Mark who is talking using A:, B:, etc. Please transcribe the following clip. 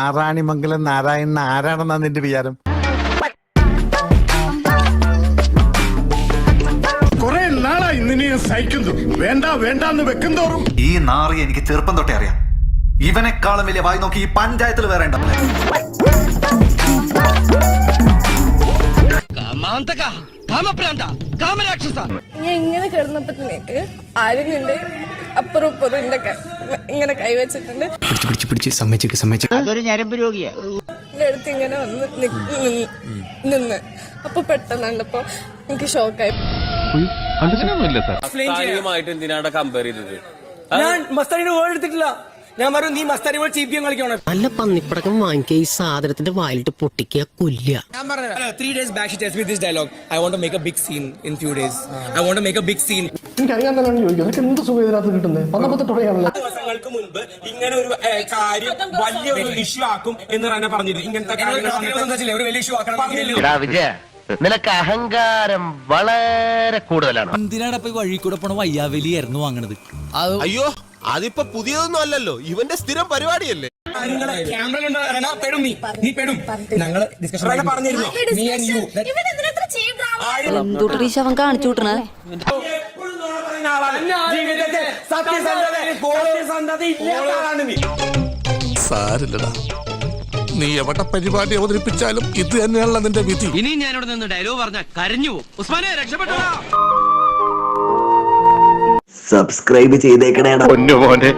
A: ആറാണിമംഗലം നാരായണൻ ആരാണെന്നാ നിന്റെ വിചാരം?
B: കുറെ നാളായി നിന്നെ സഹിക്കുന്നു. വേണ്ട വേണ്ടാന്ന് വെക്കുന്തോറും
C: ഈ നാറി എനിക്ക് ചെറുപ്പം തൊട്ടേ അറിയാം. ഇവനെക്കാളും വലിയ വായി നോക്കി ഈ പഞ്ചായത്തിൽ വേറെ ഉണ്ടോ?
D: ഞാൻ ഇങ്ങനെ കിടന്നപ്പോഴത്തേക്ക് ആരെങ്കിലും അപ്പുറം ഇപ്പുറം ഇങ്ങനെ കൈവച്ചിട്ടുണ്ട്.
E: അതൊരു ഞരമ്പ് രോഗിയാ.
D: എന്റെ അടുത്ത് ഇങ്ങനെ വന്ന് നിന്ന് അപ്പൊ പെട്ടെന്ന് കണ്ടപ്പോ എനിക്ക് ഷോക്കായി.
F: എന്തിനാണ് കമ്പയർ ചെയ്തത്?
G: ഞാൻ മസ്താനിയുടെ വേർഡ് എടുത്തിട്ടില്ല. ഞാൻ പറഞ്ഞു നീ മസ്താനി പോലെ ചീപ്പിയും കളിക്കണം.
H: നല്ല പന്നിപ്പടക്കം വാങ്ങിക്കുക, ഈ സാധനത്തിന്റെ വായിലിട്ട് പൊട്ടിക്കുക, കൊല്ലുക.
G: ഞാൻ പറഞ്ഞു 3 days back she tells me this dialogue. I want to make a big scene in few days. I want to make a big scene.
I: എനിക്കറിയാൻ തന്നെ ചോദിക്കും, അതൊക്കെ എന്ത് സുഖം ഇതിനകത്ത് കിട്ടുന്നത്? വന്നപ്പോ തുടങ്ങിയാണല്ലോ.
G: ദിവസങ്ങൾക്ക് മുൻപ് ഇങ്ങനെ ഒരു കാര്യം വലിയൊരു ഇഷ്യൂ ആക്കും എന്ന് തന്നെ പറഞ്ഞിരുന്നു. ഇങ്ങനത്തെ കാര്യങ്ങൾ ഒരു വലിയ ഇഷ്യൂ ആക്കണം.
E: നിനക്ക് അഹങ്കാരം വളരെ കൂടുതലാണ്.
J: എന്തിനാണ് ഇപ്പൊ വഴി കൂടെ പോണ വയ്യാവലിയായിരുന്നു വാങ്ങണത്?
K: അയ്യോ, അതിപ്പോ പുതിയതൊന്നും അല്ലല്ലോ, ഇവന്റെ സ്ഥിരം പരിപാടിയല്ലേ.
G: ക്യാമറ പെടും, നീ പെടും. ഞങ്ങള് ഡിസ്കഷൻ പറഞ്ഞിരുന്നു.
D: എന്തുട്ടീ ശവൻ കാണിച്ചു വിട്ടണേ?
K: സാരില്ലടാ, നീ എവിടെ പരിപാടി അവതരിപ്പിച്ചാലും ഇത് തന്നെയാണല്ലോ നിന്റെ വിധി.
J: ഇനി ഞാനിവിടെ നിന്ന് ഡയലോഗ് പറഞ്ഞ കരഞ്ഞു പോകും. ഉസ്മാനെ രക്ഷപ്പെട്ടോ.
E: സബ്സ്ക്രൈബ് ചെയ്തേക്കണേടാ പൊന്നു മോനെ.